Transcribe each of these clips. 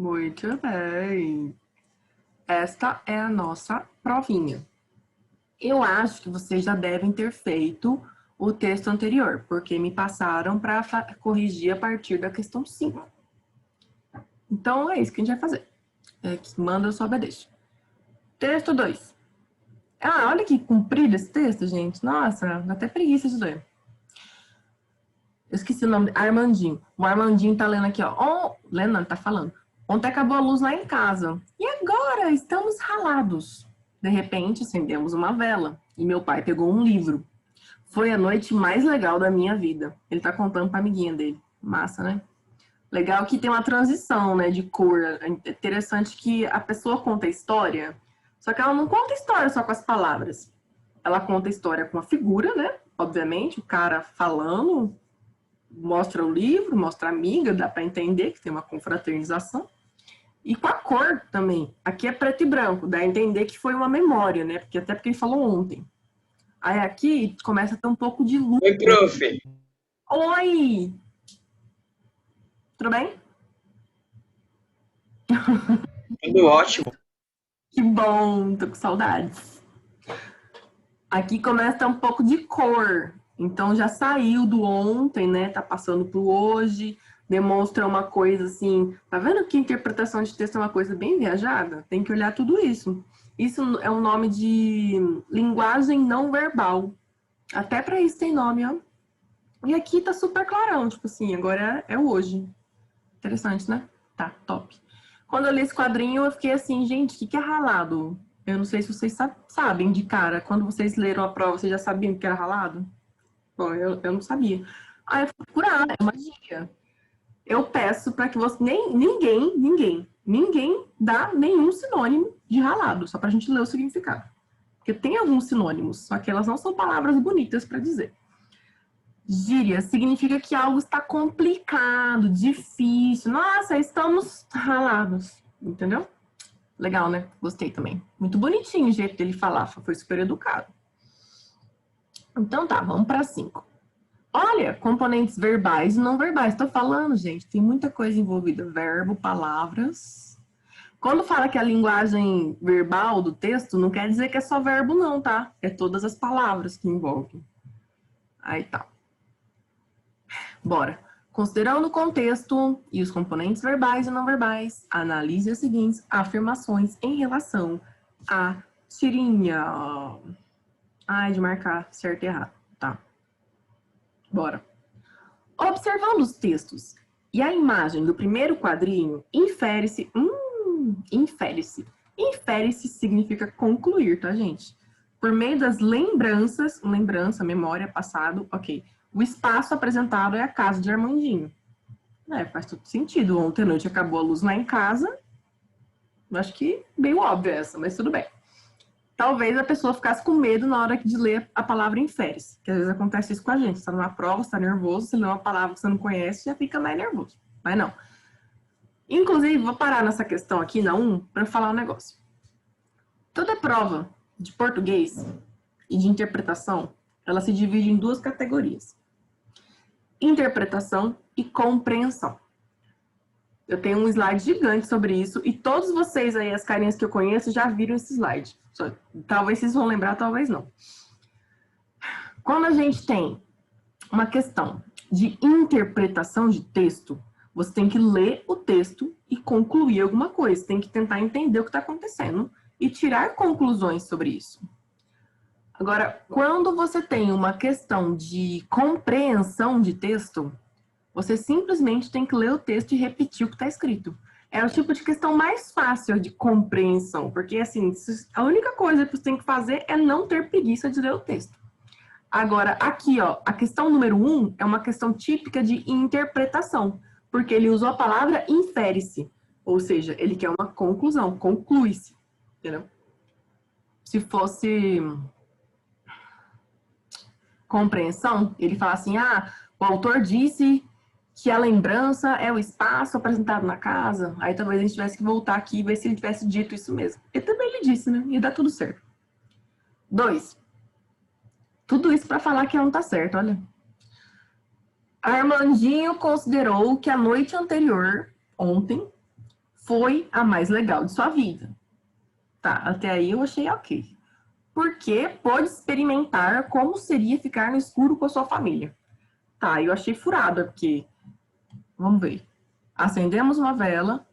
Muito bem. Esta é a nossa provinha. Eu acho que vocês já devem ter feito o texto anterior, porque me passaram para corrigir a partir da questão 5. Então, é isso que a gente vai fazer. É que manda, eu só obedeço. Texto 2. Ah, olha que comprido esse texto, gente. Nossa, dá até preguiça de ler. Eu esqueci o nome. Armandinho. O Armandinho tá lendo aqui, ó. Oh, lendo não, ele tá falando. Ontem acabou a luz lá em casa. E agora estamos ralados. De repente, acendemos uma vela. E meu pai pegou um livro. Foi a noite mais legal da minha vida. Ele tá contando pra amiguinha dele. Massa, né? Legal que tem uma transição, né, de cor. É interessante que a pessoa conta a história, só que ela não conta a história só com as palavras. Ela conta a história com a figura, né? Obviamente, o cara falando, mostra o livro, mostra a amiga, dá para entender que tem uma confraternização. E com a cor também. Aqui é preto e branco, dá a entender que foi uma memória, né? Porque ele falou ontem. Aí aqui começa a ter um pouco de luz. Oi, prof. Oi! Tudo bem? Tudo ótimo. Que bom, tô com saudades. Aqui começa um pouco de cor. Então já saiu do ontem, né? Tá passando pro hoje. Demonstra uma coisa assim. Tá vendo que interpretação de texto é uma coisa bem viajada? Tem que olhar tudo isso. Isso é um nome de linguagem não verbal. Até para isso tem nome, ó. E aqui tá super clarão, tipo assim, agora é o hoje. Interessante, né? Tá, top. Quando eu li esse quadrinho, eu fiquei assim, gente, o que é ralado? Eu não sei se vocês sabem de cara. Quando vocês leram a prova, vocês já sabiam o que era ralado? Bom, eu não sabia. Aí eu fui procurar, é magia. Eu peço para que você... Ninguém dá nenhum sinônimo de ralado, só pra gente ler o significado. Porque tem alguns sinônimos, só que elas não são palavras bonitas para dizer. Gíria significa que algo está complicado, difícil. Nossa, estamos ralados. Entendeu? Legal, né? Gostei também. Muito bonitinho o jeito dele falar. Foi super educado. Então tá, vamos para 5. Olha, componentes verbais e não verbais. Estou falando, gente, tem muita coisa envolvida. Verbo, palavras. Quando fala que a linguagem verbal do texto, não quer dizer que é só verbo não, tá? É todas as palavras que envolvem. Aí tá. Bora. Considerando o contexto e os componentes verbais e não verbais, analise as seguintes afirmações em relação à tirinha. Ai, de marcar certo e errado. Tá. Bora. Observando os textos e a imagem do primeiro quadrinho, infere-se... infere-se. Infere-se significa concluir, tá, gente? Por meio das lembranças, lembrança, memória, passado, ok. O espaço apresentado é a casa de Armandinho. Faz todo sentido. Ontem à noite acabou a luz lá em casa. Acho que meio óbvio essa, mas tudo bem. Talvez a pessoa ficasse com medo na hora de ler a palavra infere-se. Que às vezes acontece isso com a gente. Você está numa prova, você está nervoso, você lê uma palavra que você não conhece, já fica mais nervoso. Mas não. Inclusive, vou parar nessa questão aqui na 1 para falar um negócio. Toda prova de português e de interpretação, ela se divide em 2 categorias. Interpretação e compreensão. Eu tenho um slide gigante sobre isso e todos vocês aí, as carinhas que eu conheço, já viram esse slide. Talvez vocês vão lembrar, talvez não. Quando a gente tem uma questão de interpretação de texto, você tem que ler o texto e concluir alguma coisa. Você tem que tentar entender o que está acontecendo e tirar conclusões sobre isso. Agora, quando você tem uma questão de compreensão de texto, você simplesmente tem que ler o texto e repetir o que está escrito. É o tipo de questão mais fácil de compreensão, porque assim, a única coisa que você tem que fazer é não ter preguiça de ler o texto. Agora, aqui, ó, a questão número 1 é uma questão típica de interpretação, porque ele usou a palavra infere-se, ou seja, ele quer uma conclusão, conclui-se, entendeu? Se fosse compreensão, ele fala assim, o autor disse que a lembrança é o espaço apresentado na casa, aí talvez a gente tivesse que voltar aqui e ver se ele tivesse dito isso mesmo. E também ele disse, né? Ia dar tudo certo. 2. Tudo isso para falar que não tá certo, olha. Armandinho considerou que a noite anterior, ontem, foi a mais legal de sua vida. Tá, até aí eu achei ok. Porque pôde experimentar como seria ficar no escuro com a sua família. Tá, eu achei furada, porque... Vamos ver. Acendemos uma vela.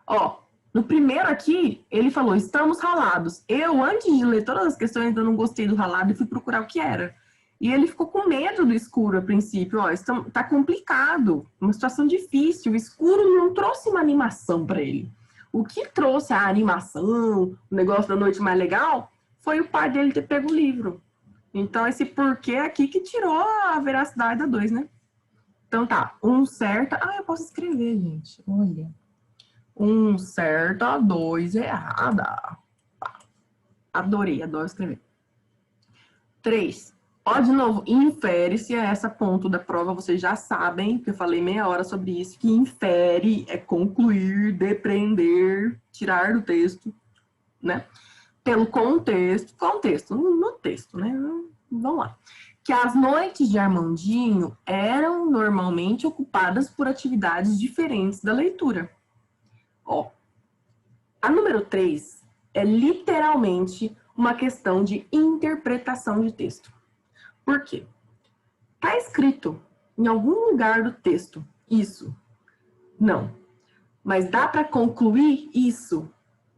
Ó, no primeiro aqui, ele falou, estamos ralados. Eu, antes de ler todas as questões, eu não gostei do ralado e fui procurar o que era. E ele ficou com medo do escuro a princípio. Ó, tá complicado, uma situação difícil. O escuro não trouxe uma animação para ele. O que trouxe a animação, o negócio da noite mais legal, foi o pai dele ter pego o livro. Então, esse porquê aqui que tirou a veracidade da 2, né? Então tá, um certa... Ah, eu posso escrever, gente. Olha. Um certa, 2 errada. Adorei, adoro escrever. 3. Ó, de novo, infere-se a essa ponto da prova, vocês já sabem, que eu falei meia hora sobre isso, que infere é concluir, depreender, tirar do texto, né? Pelo contexto, no texto, né? Vamos lá. Que as noites de Armandinho eram normalmente ocupadas por atividades diferentes da leitura. Ó, a número 3 é literalmente uma questão de interpretação de texto. Por quê? Está escrito em algum lugar do texto isso? Não. Mas dá para concluir isso?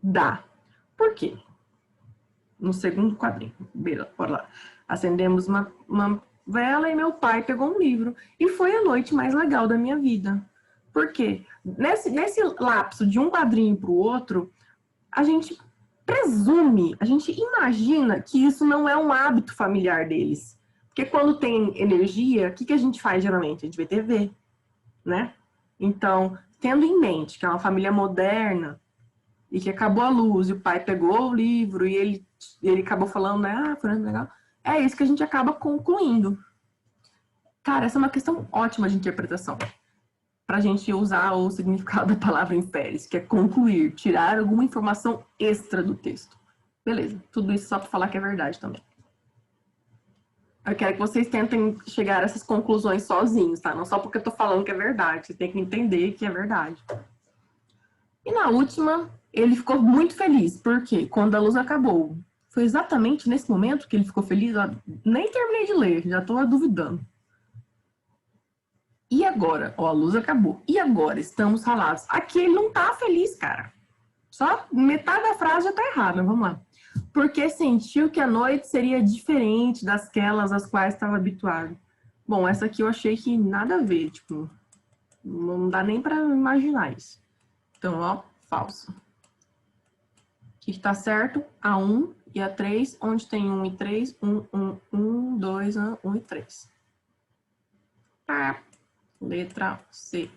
Dá. Por quê? No segundo quadrinho. Bora lá. Acendemos uma vela e meu pai pegou um livro. E foi a noite mais legal da minha vida. Por quê? Nesse lapso de um quadrinho para o outro, a gente presume, a gente imagina que isso não é um hábito familiar deles. Porque quando tem energia, o que a gente faz geralmente? A gente vê TV, né? Então, tendo em mente que é uma família moderna e que acabou a luz e o pai pegou o livro e ele acabou falando, né? Ah, foi legal. É isso que a gente acaba concluindo. Cara, essa é uma questão ótima de interpretação. Para a gente usar o significado da palavra infere, que é concluir, tirar alguma informação extra do texto. Beleza, tudo isso só para falar que é verdade também. Eu quero que vocês tentem chegar a essas conclusões sozinhos, tá? Não só porque eu tô falando que é verdade, vocês têm que entender que é verdade. E na última, ele ficou muito feliz, porque quando a luz acabou, foi exatamente nesse momento que ele ficou feliz, nem terminei de ler, já tô duvidando. E agora? Ó, a luz acabou. E agora? Estamos ralados. Aqui ele não tá feliz, cara. Só metade da frase já tá errada. Vamos lá. Porque sentiu que a noite seria diferente dasquelas às quais estava habituado. Bom, essa aqui eu achei que nada a ver. Tipo, não dá nem pra imaginar isso. Então, ó, falso. O que tá certo? A 1 e a 3. Onde tem 1 e 3? 1, 2, 1 e 3. Ah. Letra C.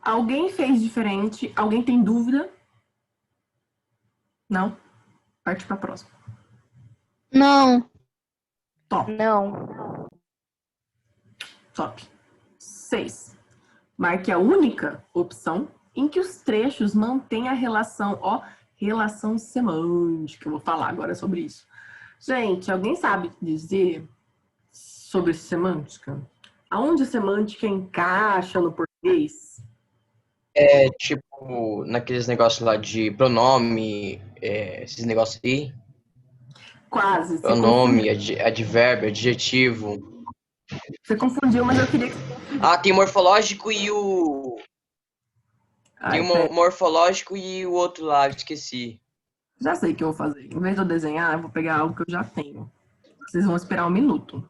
Alguém fez diferente? Alguém tem dúvida? Não? Parte para a próxima. Não. Top. Não. Top. 6. Marque a única opção em que os trechos mantêm a relação, ó, relação semântica. Eu vou falar agora sobre isso. Gente, alguém sabe dizer sobre semântica? Aonde a semântica encaixa no português? É tipo, naqueles negócios lá de pronome, esses negócios aí. Quase. Pronome, advérbio, adjetivo. Você confundiu, mas eu queria que... Ah, tem morfológico e o... Tem o morfológico e o outro lá, esqueci. Já sei o que eu vou fazer. Em vez de eu desenhar, eu vou pegar algo que eu já tenho. Vocês vão esperar 1 minuto.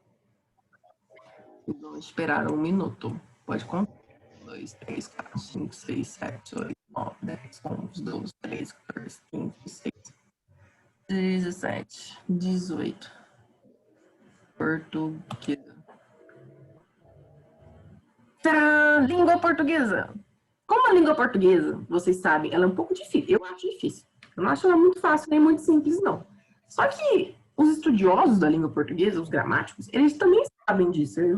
Vocês vão esperar 1 minuto. Pode contar. 2, 3, 4, 5, 6, 7, 8, 9, 10, 11, 12, 13, 14, 15, 16, 17, 18. Portuguesa. Tcharam! Língua portuguesa. Como a língua portuguesa, vocês sabem, ela é um pouco difícil. Eu acho difícil. Eu não acho ela muito fácil nem muito simples, não. Só que os estudiosos da língua portuguesa, os gramáticos, eles também sabem disso. Eles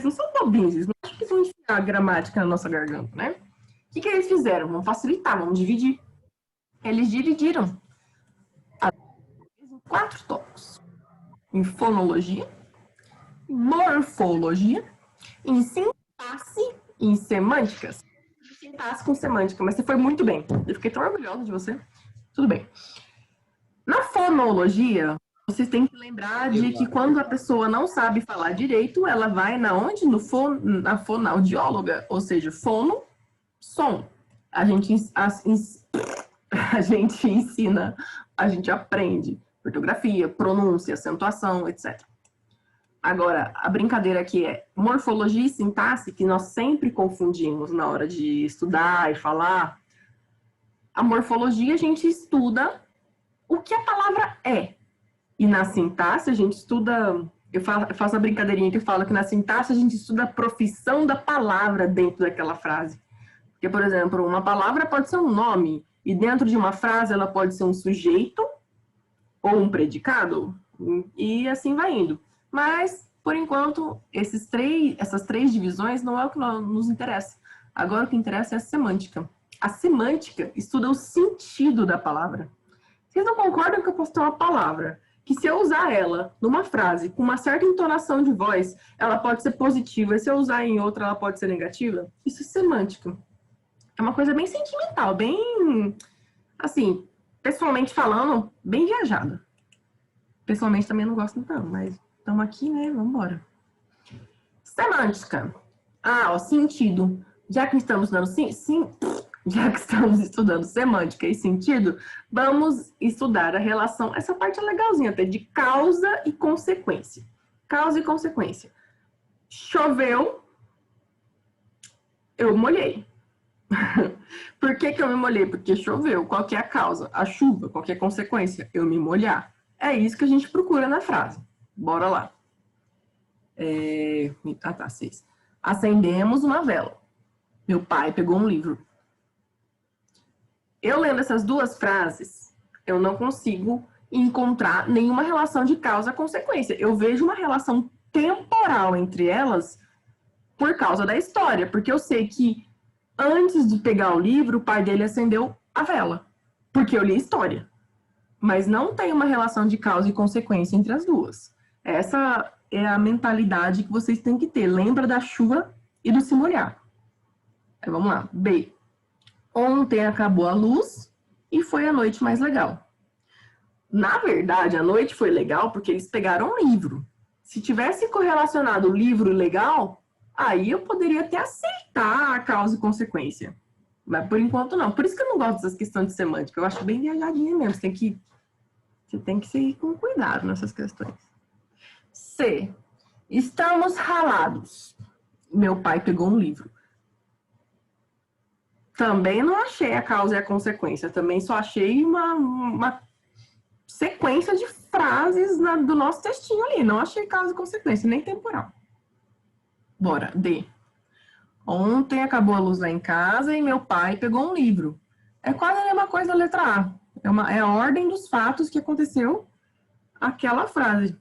não são bobinhos. Eles não acham que vão enfiar a gramática na nossa garganta, né? O que eles fizeram? Vamos facilitar, vamos dividir. Eles dividiram em 4 tópicos. Em fonologia, em morfologia, em sintaxe e em semânticas. sintaxe com semântica, mas você foi muito bem. Eu fiquei tão orgulhosa de você. Tudo bem. Na fonologia, vocês têm que lembrar de que quando a pessoa não sabe falar direito, ela vai na onde? Na fonoaudióloga, ou seja, fono, som. A gente ensina, a gente aprende ortografia, pronúncia, acentuação, etc. Agora, a brincadeira aqui é morfologia e sintaxe, que nós sempre confundimos na hora de estudar e falar. A morfologia a gente estuda o que a palavra é. E na sintaxe a gente estuda... Eu faço a brincadeirinha que eu falo que na sintaxe a gente estuda a profissão da palavra dentro daquela frase. Porque, por exemplo, uma palavra pode ser um nome, e dentro de uma frase ela pode ser um sujeito ou um predicado, e assim vai indo. Mas, por enquanto, essas três divisões não é o que nos interessa. Agora o que interessa é a semântica. A semântica estuda o sentido da palavra. Vocês não concordam que eu posso ter uma palavra que, se eu usar ela numa frase com uma certa entonação de voz, ela pode ser positiva, e se eu usar em outra, ela pode ser negativa? Isso é semântica. É uma coisa bem sentimental, bem, assim, pessoalmente falando, bem viajada. Pessoalmente também não gosto tanto, mas estamos aqui, né? Vamos embora. Semântica. Ah, ó, sentido. Já que estamos estudando semântica e sentido, vamos estudar a relação, essa parte é legalzinha até, de causa e consequência. Causa e consequência. Choveu, eu molhei. Por que eu me molhei? Porque choveu. Qual que é a causa? A chuva. Qual que é a consequência? Eu me molhar. É isso que a gente procura na frase. Bora lá. 6. Acendemos uma vela. Meu pai pegou um livro. Eu lendo essas duas frases, eu não consigo encontrar nenhuma relação de causa-consequência. Eu vejo uma relação temporal entre elas por causa da história, porque eu sei que antes de pegar o livro, o pai dele acendeu a vela, porque eu li a história. Mas não tem uma relação de causa e consequência entre as duas. Essa é a mentalidade que vocês têm que ter. Lembra da chuva e do se molhar. Vamos lá. B. Ontem acabou a luz e foi a noite mais legal. Na verdade, a noite foi legal porque eles pegaram um livro. Se tivesse correlacionado o livro legal, aí eu poderia até aceitar a causa e consequência. Mas por enquanto não. Por isso que eu não gosto dessas questões de semântica. Eu acho bem viajadinha mesmo. Você tem que seguir com cuidado nessas questões. C. Estamos ralados. Meu pai pegou um livro. Também não achei a causa e a consequência. Também só achei uma sequência de frases do nosso textinho ali. Não achei causa e consequência, nem temporal. Bora. D. Ontem acabou a luz lá em casa e meu pai pegou um livro. É quase a mesma coisa da letra A. É a ordem dos fatos que aconteceu aquela frase.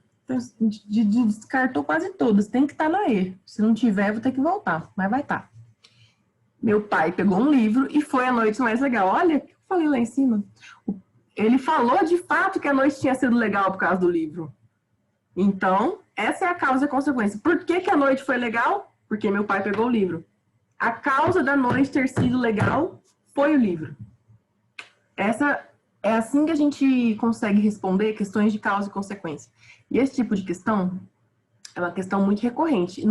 Descartou quase todas. Tem que estar na E. Se não tiver, vou ter que voltar. Mas vai estar. Meu pai pegou um livro e foi a noite mais legal. Olha o que eu falei lá em cima. Ele falou de fato que a noite tinha sido legal por causa do livro. Então, essa é a causa e a consequência. Por que a noite foi legal? Porque meu pai pegou o livro. A causa da noite ter sido legal foi o livro. Essa é assim que a gente consegue responder questões de causa e consequência. E esse tipo de questão é uma questão muito recorrente.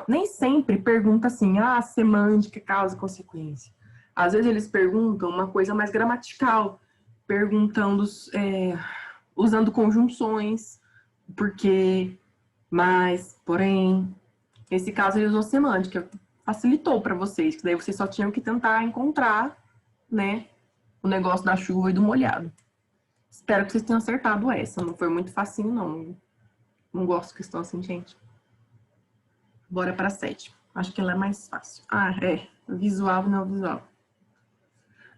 Nem sempre pergunta assim, semântica, causa e consequência. Às vezes eles perguntam uma coisa mais gramatical, perguntando, usando conjunções, porque, mas, porém. Nesse caso ele usou semântica, facilitou para vocês, que daí vocês só tinham que tentar encontrar, né, o negócio da chuva e do molhado. Espero que vocês tenham acertado essa, não foi muito facinho não. Não gosto de questão assim, gente. Bora para 7. Acho que ela é mais fácil. Visual e não visual.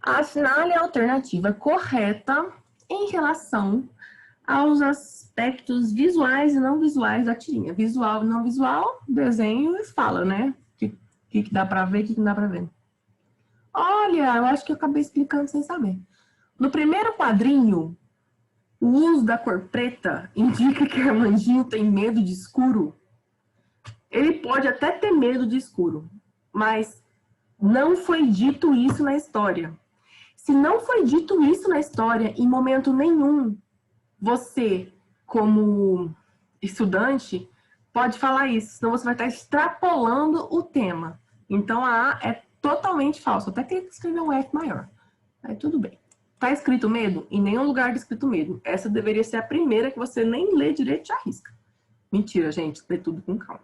Assinale a alternativa correta em relação aos aspectos visuais e não visuais da tirinha. Visual e não visual, desenho e fala, né? O que dá para ver, o que não dá para ver. Olha, eu acho que eu acabei explicando sem saber. No primeiro quadrinho, o uso da cor preta indica que Armandinho tem medo de escuro. Ele pode até ter medo de escuro, mas Não foi dito isso na história. Se não foi dito isso na história, em momento nenhum, você, como estudante, pode falar isso, senão você vai estar extrapolando o tema. Então, a A é totalmente falso. Até teria que escrever um F maior. Aí tudo bem. Tá escrito medo? Em nenhum lugar tá escrito medo. Essa deveria ser a primeira que você nem lê direito e já arrisca. Mentira, gente. Lê tudo com calma.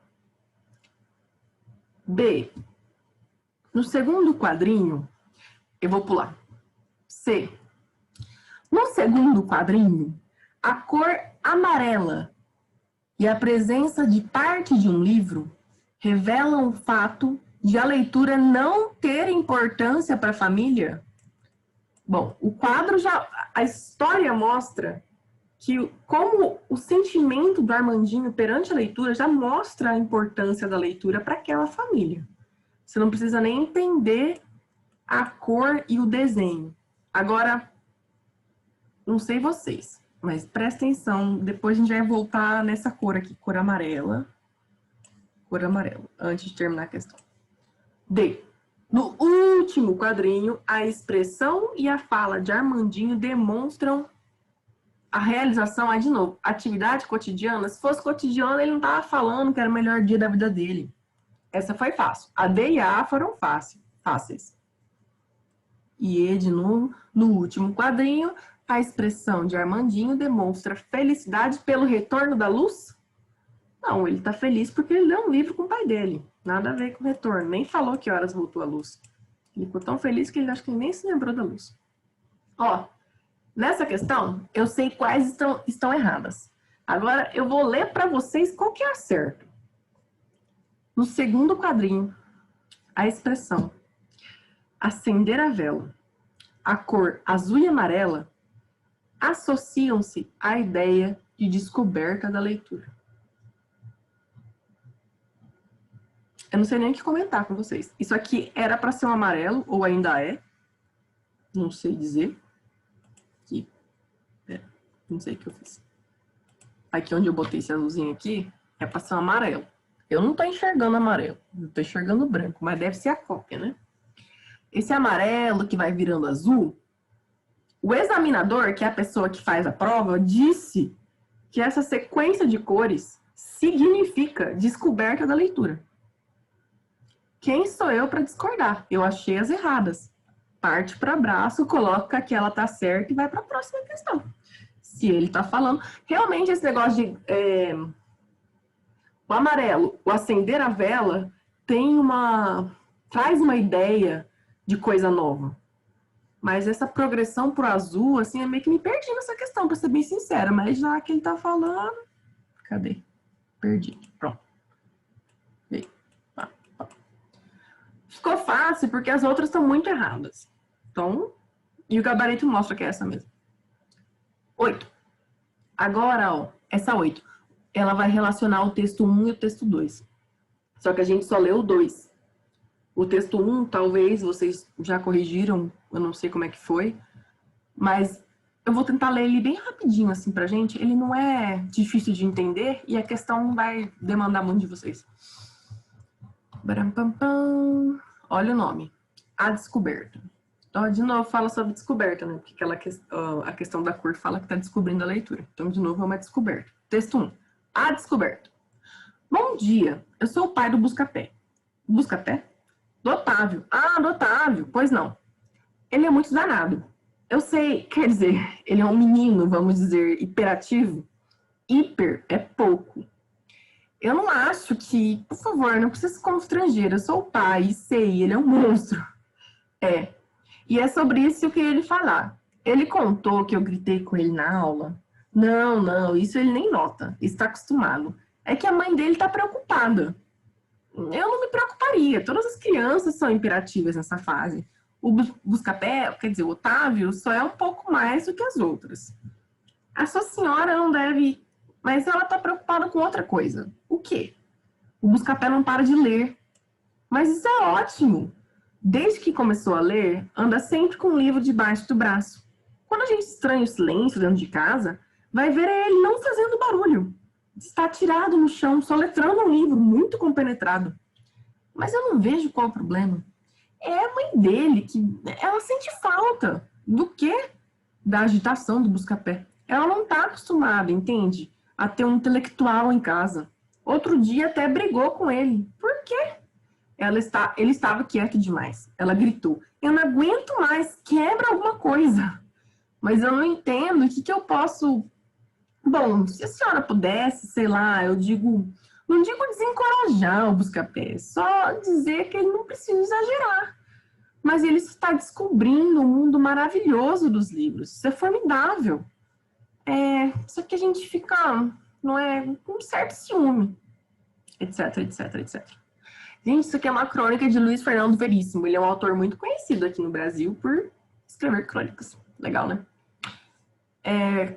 B. No segundo quadrinho, eu vou pular. C. No segundo quadrinho, a cor amarela e a presença de parte de um livro revelam o fato de a leitura não ter importância para a família. Bom, o quadro já... A história mostra que como o sentimento do Armandinho perante a leitura já mostra a importância da leitura para aquela família. Você não precisa nem entender a cor e o desenho. Agora, não sei vocês, mas presta atenção. Depois a gente vai voltar nessa cor aqui, cor amarela. Cor amarela, antes de terminar a questão. D. No último quadrinho, a expressão e a fala de Armandinho demonstram a realização. Aí, de novo, atividade cotidiana. Se fosse cotidiana, ele não estava falando que era o melhor dia da vida dele. Essa foi fácil. A D e a A foram fáceis. E E, de novo, no último quadrinho, a expressão de Armandinho demonstra felicidade pelo retorno da luz? Não, ele está feliz porque ele leu um livro com o pai dele. Nada a ver com o retorno. Nem falou que horas voltou a luz. Ele ficou tão feliz que ele acho que nem se lembrou da luz. Ó, nessa questão, eu sei quais estão erradas. Agora, eu vou ler para vocês qual que é a certa. No segundo quadrinho, a expressão acender a vela, a cor azul e amarela, associam-se à ideia de descoberta da leitura. Eu não sei nem o que comentar com vocês. Isso aqui era para ser um amarelo, ou ainda é. Não sei dizer. Aqui. Não sei o que eu fiz. Aqui onde eu botei esse azulzinho aqui, é para ser um amarelo. Eu não estou enxergando amarelo. Eu estou enxergando branco, mas deve ser a cópia, né? Esse amarelo que vai virando azul, o examinador, que é a pessoa que faz a prova, disse que essa sequência de cores significa descoberta da leitura. Quem sou eu para discordar? Eu achei as erradas. Parte para braço, coloca que ela tá certa e vai para a próxima questão. Se ele tá falando... Realmente esse negócio de... o amarelo, o acender a vela, traz uma ideia de coisa nova. Mas essa progressão pro azul, assim, é meio que me perdi nessa questão, para ser bem sincera. Mas já que ele tá falando... Cadê? Perdi. Pronto. Ficou fácil porque as outras estão muito erradas. Então, e o gabarito mostra que é essa mesmo. 8. Agora, ó, essa 8. Ela vai relacionar o texto 1 e o texto 2. Só que a gente só leu o 2. O texto 1, talvez, vocês já corrigiram, eu não sei como é que foi. Mas eu vou tentar ler ele bem rapidinho, assim, pra gente. Ele não é difícil de entender e a questão não vai demandar muito de vocês. Olha o nome. A descoberta. Então, de novo, fala sobre descoberta, né? Porque a questão da cor fala que está descobrindo a leitura. Então, de novo, é uma descoberta. Texto 1. A descoberta. Bom dia. Eu sou o pai do Buscapé. Buscapé? Do Otávio. Ah, do Otávio. Pois não. Ele é muito danado. Eu sei, quer dizer, ele é um menino, vamos dizer, hiperativo. Hiper é pouco. Eu não acho que, por favor, não precisa se constranger. Eu sou o pai, sei, ele é um monstro. É. E é sobre isso que eu queria lhe falar. Ele contou que eu gritei com ele na aula. Não, isso ele nem nota. Está acostumado. É que a mãe dele está preocupada. Eu não me preocuparia. Todas as crianças são imperativas nessa fase. O Buscapé, quer dizer, o Otávio, só é um pouco mais do que as outras. A sua senhora não deve... Mas ela está preocupada com outra coisa. O quê? O Buscapé não para de ler. Mas isso é ótimo. Desde que começou a ler, anda sempre com um livro debaixo do braço. Quando a gente estranha o silêncio dentro de casa, vai ver ele não fazendo barulho. Está tirado no chão, soletrando um livro, muito compenetrado. Mas eu não vejo qual é o problema. É a mãe dele que ela sente falta do quê? Da agitação do busca-pé. Ela não está acostumada, entende? A ter um intelectual em casa. Outro dia até brigou com ele. Por quê? Ele estava quieto demais. Ela gritou: eu não aguento mais, quebra alguma coisa. Mas eu não entendo o que eu posso. Bom, se a senhora pudesse, sei lá, eu digo. Não digo desencorajar o busca-pé, só dizer que ele não precisa exagerar. Mas ele está descobrindo um mundo maravilhoso dos livros. Isso é formidável. Só que a gente fica, não é, com um certo ciúme, etc, etc, etc. Gente, isso aqui é uma crônica de Luiz Fernando Veríssimo. Ele é um autor muito conhecido aqui no Brasil por escrever crônicas. Legal, né?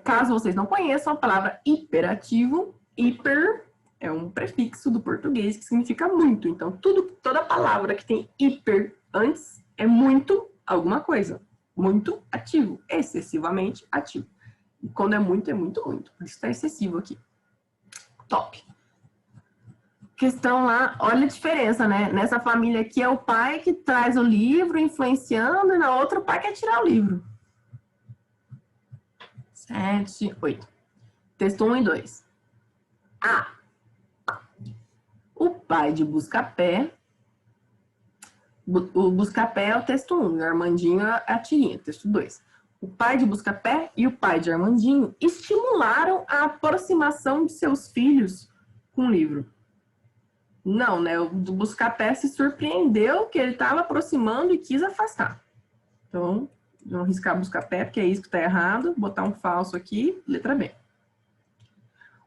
Caso vocês não conheçam a palavra hiperativo, hiper é um prefixo do português que significa muito. Então, toda palavra que tem hiper antes é muito alguma coisa. Muito ativo, excessivamente ativo. E quando é muito, por isso está excessivo aqui. Top. Questão lá, olha a diferença, né? Nessa família aqui é o pai que traz o livro influenciando e na outra o pai quer tirar o livro. 7, 8. Texto 1 e 2. A. O pai de Busca-Pé. O Busca-Pé é o texto 1, e o Armandinho é a tirinha, texto 2. O pai de Busca-Pé e o pai de Armandinho estimularam a aproximação de seus filhos com o livro. Não, né? O do Busca-Pé se surpreendeu que ele estava aproximando e quis afastar. Então, vamos riscar Busca-Pé, porque é isso que está errado. Botar um falso aqui, letra B.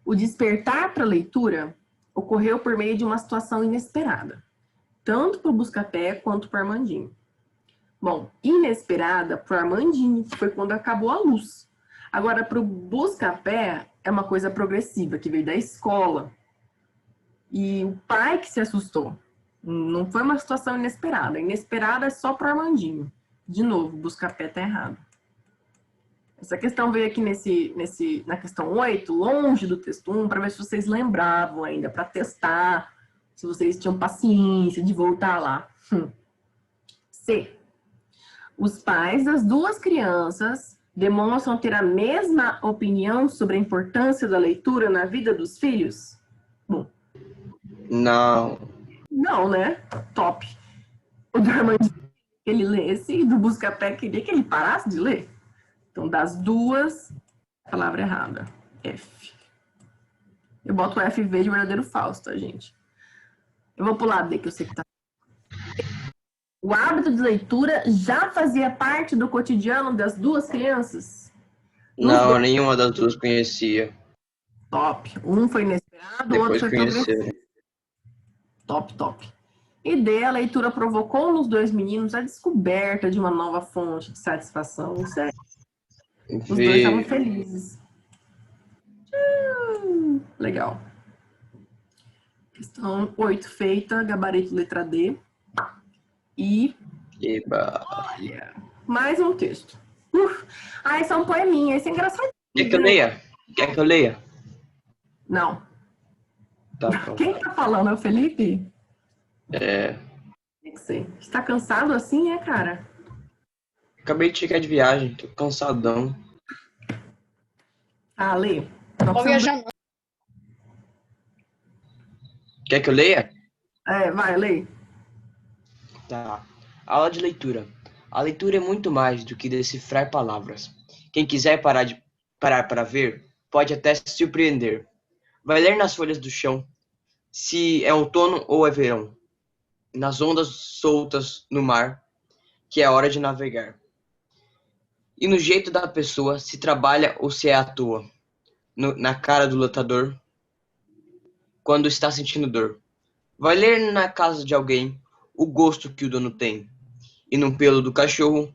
O despertar para a leitura ocorreu por meio de uma situação inesperada, tanto para o Busca-Pé quanto para o Armandinho. Bom, inesperada para o Armandinho, que foi quando acabou a luz. Agora, para o Busca-Pé, é uma coisa progressiva, que veio da escola. E o pai que se assustou. Não foi uma situação inesperada. Inesperada é só para o Armandinho. De novo, Busca-Pé está errado. Essa questão veio aqui na questão 8, longe do texto 1, para ver se vocês lembravam ainda, para testar, se vocês tinham paciência de voltar lá. C. Os pais das duas crianças demonstram ter a mesma opinião sobre a importância da leitura na vida dos filhos? Bom. Não. Não, né? Top. O do Armandinho queria que ele lesse e do Busca-Pé queria que ele parasse de ler. Então, das duas, palavra errada. F. Eu boto o FV de verdadeiro falso, tá, gente? Eu vou pular D, que eu sei que tá. O hábito de leitura já fazia parte do cotidiano das duas crianças? Não, nenhuma das duas conhecia. Top. Um foi inesperado, o outro Depois foi progressivo. Top, top. E D, a leitura provocou nos dois meninos a descoberta de uma nova fonte de satisfação. Isso é. Os dois estavam felizes. Legal. Questão 8 feita, gabarito letra D. E... Eba. Olha, mais um texto. Esse é um poeminha, esse é engraçado. Quer que eu leia? Quer que eu leia? Não. Tá bom. Quem tá falando é o Felipe? Tem que ser. Está cansado assim, cara? Acabei de chegar de viagem, tô cansadão. Lê. Vou viajar não. Quer que eu leia? Vai, lê. Tá. Aula de leitura. A leitura é muito mais do que decifrar palavras. Quem quiser parar para ver, pode até se surpreender. Vai ler nas folhas do chão, se é outono ou é verão. Nas ondas soltas no mar, que é hora de navegar. E no jeito da pessoa, se trabalha ou se é à toa. Na cara do lutador, quando está sentindo dor. Vai ler na casa de alguém o gosto que o dono tem. E no pelo do cachorro,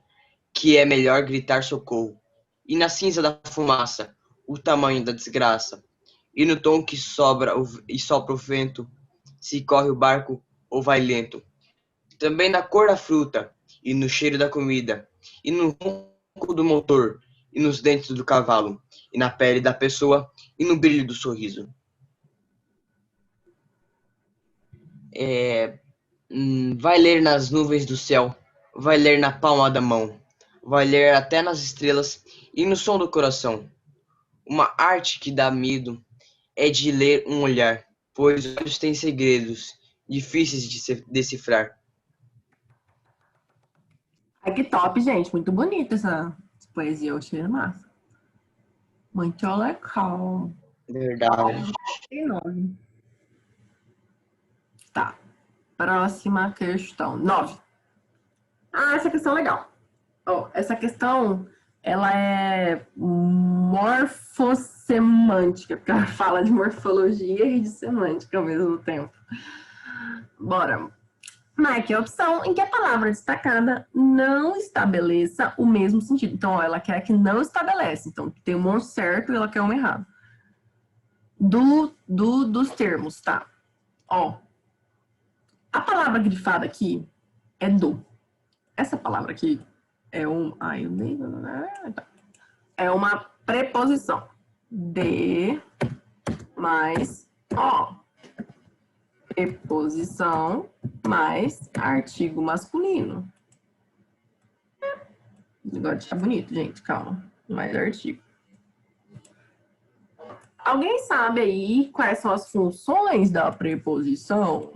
que é melhor gritar socorro. E na cinza da fumaça, o tamanho da desgraça. E no tom que sobra e sopra o vento, se corre o barco ou vai lento. Também na cor da fruta, e no cheiro da comida, e no ronco do motor, e nos dentes do cavalo, e na pele da pessoa, e no brilho do sorriso. Vai ler nas nuvens do céu, vai ler na palma da mão, vai ler até nas estrelas e no som do coração. Uma arte que dá medo é de ler um olhar, pois os olhos têm segredos difíceis de se decifrar. Ai, que top, gente. Muito bonita essa poesia. Eu achei massa. Muito legal. Verdade. Tem nome. Tá. Próxima questão. 9. Ah, essa questão é legal. Ó, essa questão, ela é morfossemântica, porque ela fala de morfologia e de semântica ao mesmo tempo. Bora. Marque a opção em que a palavra destacada não estabeleça o mesmo sentido. Então, ó, ela quer que não estabelece. Então, tem um certo e ela quer um errado. Dos termos, tá? Ó, a palavra grifada aqui é do. Essa palavra aqui é é uma preposição. De mais ó. Preposição mais artigo masculino. O negócio tá bonito, gente. Calma. Mais artigo. Alguém sabe aí quais são as funções da preposição?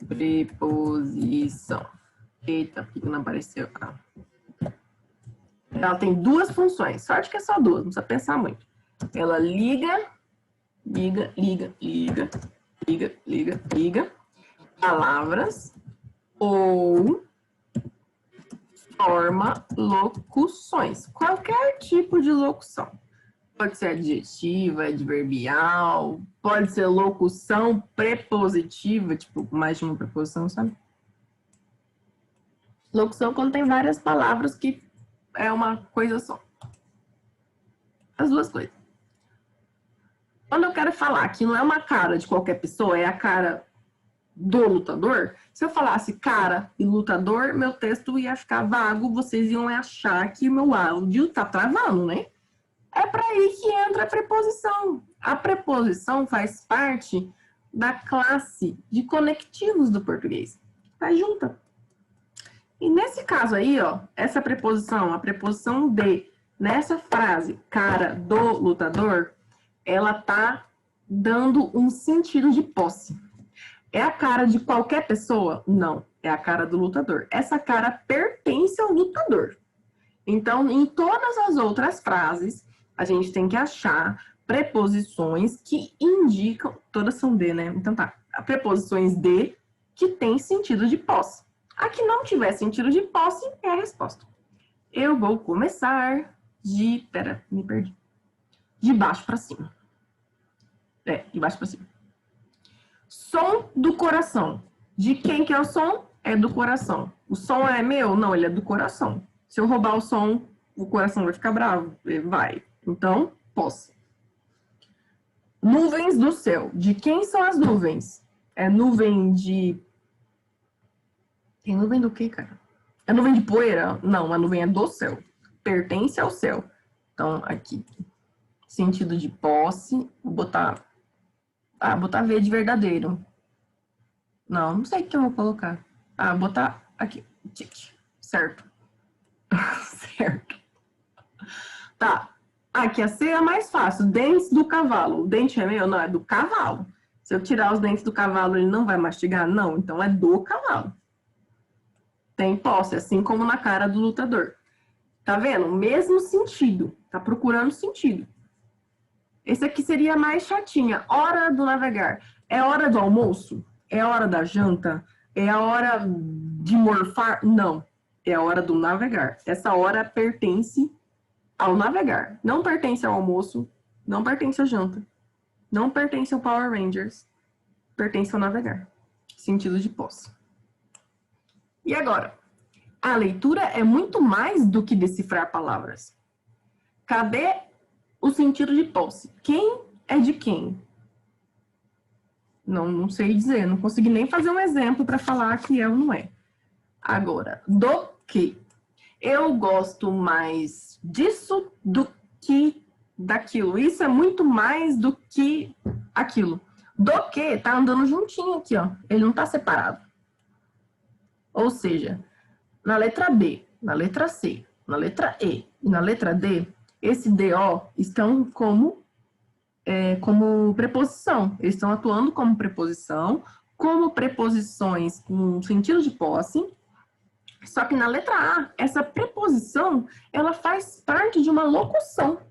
Preposição. Eita, por que não apareceu? Ah. Ela tem duas funções. Sorte que é só duas, não precisa pensar muito. Ela liga palavras ou forma locuções. Qualquer tipo de locução. Pode ser adjetiva, adverbial, pode ser locução prepositiva, tipo, mais de uma preposição, sabe? Locução quando tem várias palavras que é uma coisa só. As duas coisas. Quando eu quero falar que não é uma cara de qualquer pessoa, é a cara do lutador, se eu falasse cara e lutador, meu texto ia ficar vago, vocês iam achar que meu áudio tá travando, né? É para aí que entra a preposição. A preposição faz parte da classe de conectivos do português. Tá junta. E nesse caso aí, ó, essa preposição, a preposição de, nessa frase, cara do lutador, ela tá dando um sentido de posse. É a cara de qualquer pessoa? Não, é a cara do lutador. Essa cara pertence ao lutador. Então, em todas as outras frases, a gente tem que achar preposições que indicam, todas são de, né? Então tá, preposições de que tem sentido de posse. A que não tiver sentido de posse é a resposta. Eu vou começar de, me perdi. De baixo para cima. De baixo para cima. Som do coração. De quem que é o som? É do coração. O som é meu? Não, ele é do coração. Se eu roubar o som, o coração vai ficar bravo? Vai. Então, posse. Nuvens do céu. De quem são as nuvens? É nuvem de... Tem nuvem do quê, cara? É nuvem de poeira? Não, a nuvem é do céu. Pertence ao céu. Então, aqui. Sentido de posse. Vou botar... botar V de verdadeiro. Não sei o que eu vou colocar. Botar aqui. Certo. Certo. Tá. Aqui a C é mais fácil. Dentes do cavalo. O dente é meu? Não, é do cavalo. Se eu tirar os dentes do cavalo, ele não vai mastigar? Não. Então é do cavalo. Tem posse, assim como na cara do lutador. Tá vendo? Mesmo sentido. Tá procurando sentido. Esse aqui seria mais chatinha. Hora do navegar. É hora do almoço? É hora da janta? É a hora de morfar? Não. É a hora do navegar. Essa hora pertence ao navegar. Não pertence ao almoço. Não pertence à janta. Não pertence ao Power Rangers. Pertence ao navegar. Sentido de posse. E agora? A leitura é muito mais do que decifrar palavras. Cadê o sentido de posse? Quem é de quem? Não sei dizer. Não consegui nem fazer um exemplo para falar que é ou não é. Agora, do que? Eu gosto mais disso do que daquilo. Isso é muito mais do que aquilo. Do que tá andando juntinho aqui, ó. Ele não tá separado. Ou seja, na letra B, na letra C, na letra E e na letra D, esse DO estão como preposição. Eles estão atuando como preposição, como preposições com sentido de posse. Só que na letra A, essa preposição, ela faz parte de uma locução.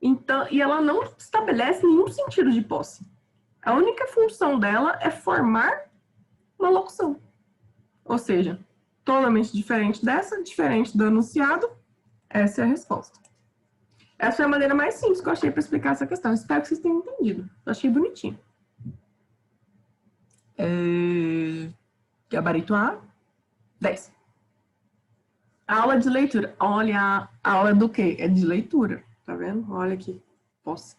Então, e ela não estabelece nenhum sentido de posse. A única função dela é formar uma locução. Ou seja, totalmente diferente dessa, diferente do enunciado, essa é a resposta. Essa foi a maneira mais simples que eu achei para explicar essa questão. Espero que vocês tenham entendido. Eu achei bonitinho. Gabarito A, 10. Aula de leitura. Olha, a aula do quê? É de leitura. Tá vendo? Olha aqui. Posso.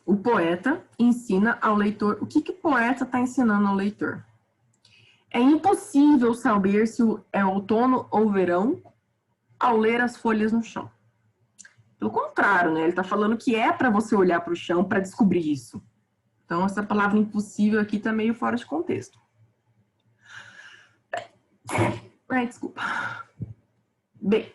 O poeta ensina ao leitor. O que o poeta está ensinando ao leitor? É impossível saber se é outono ou verão ao ler as folhas no chão. Pelo contrário, né? Ele está falando que é para você olhar para o chão para descobrir isso. Então, essa palavra impossível aqui está meio fora de contexto. Ai, desculpa. Bem,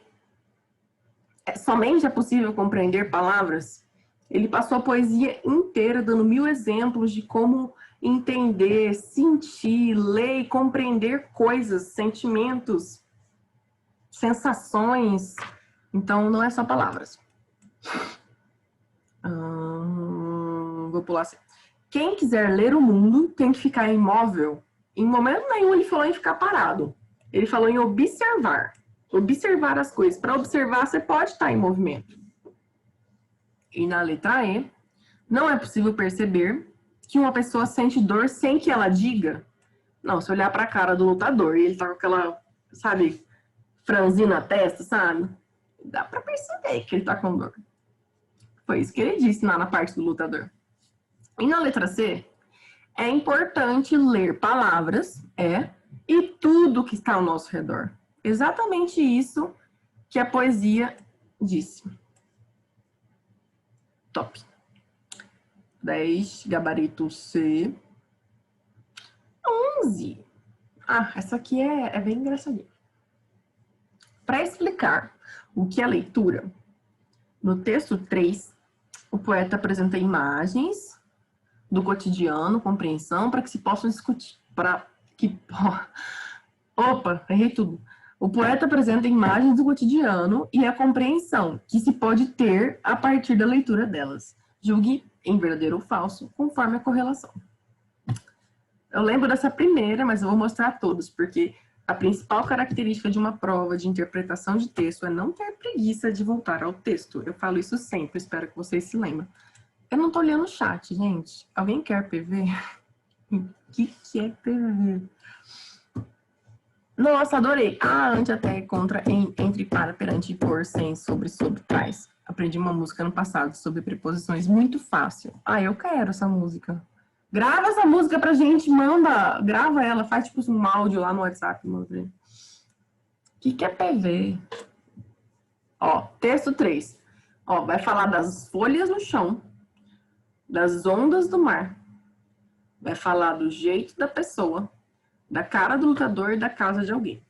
somente é possível compreender palavras. Ele passou a poesia inteira dando 1000 exemplos de como entender, sentir, ler e compreender coisas, sentimentos, sensações. Então, não é só palavras. Vou pular assim. Quem quiser ler o mundo tem que ficar imóvel. Em momento nenhum ele falou em ficar parado. Ele falou em observar. Observar as coisas. Para observar, você pode estar em movimento. E na letra E, não é possível perceber que uma pessoa sente dor sem que ela diga. Não, se olhar para a cara do lutador e ele tá com aquela, sabe, franzina na testa, sabe? Dá para perceber que ele tá com dor. Foi isso que ele disse lá na parte do lutador. E na letra C, é importante ler palavras, e tudo que está ao nosso redor. Exatamente isso que a poesia disse. Top. 10, gabarito C. 11. Ah, essa aqui é bem engraçadinha. Para explicar o que é leitura, no texto 3, o poeta apresenta imagens do cotidiano, compreensão, para que se possam discutir. Opa, errei tudo. O poeta apresenta imagens do cotidiano e a compreensão que se pode ter a partir da leitura delas. Julgue em verdadeiro ou falso, conforme a correlação. Eu lembro dessa primeira, mas eu vou mostrar todos, porque a principal característica de uma prova de interpretação de texto é não ter preguiça de voltar ao texto. Eu falo isso sempre, espero que vocês se lembrem. Eu não tô olhando o chat, gente. Alguém quer PV? O que é PV? Nossa, adorei. Ante, até, contra, entre, para, perante, por, sem, sobre, trás. Aprendi uma música no passado sobre preposições muito fácil. Eu quero essa música. Grava essa música pra gente, manda. Grava ela, faz tipo um áudio lá no WhatsApp. Manda. O que é PV? Texto 3. Vai falar das folhas no chão, das ondas do mar. Vai falar do jeito da pessoa, da cara do lutador e da casa de alguém.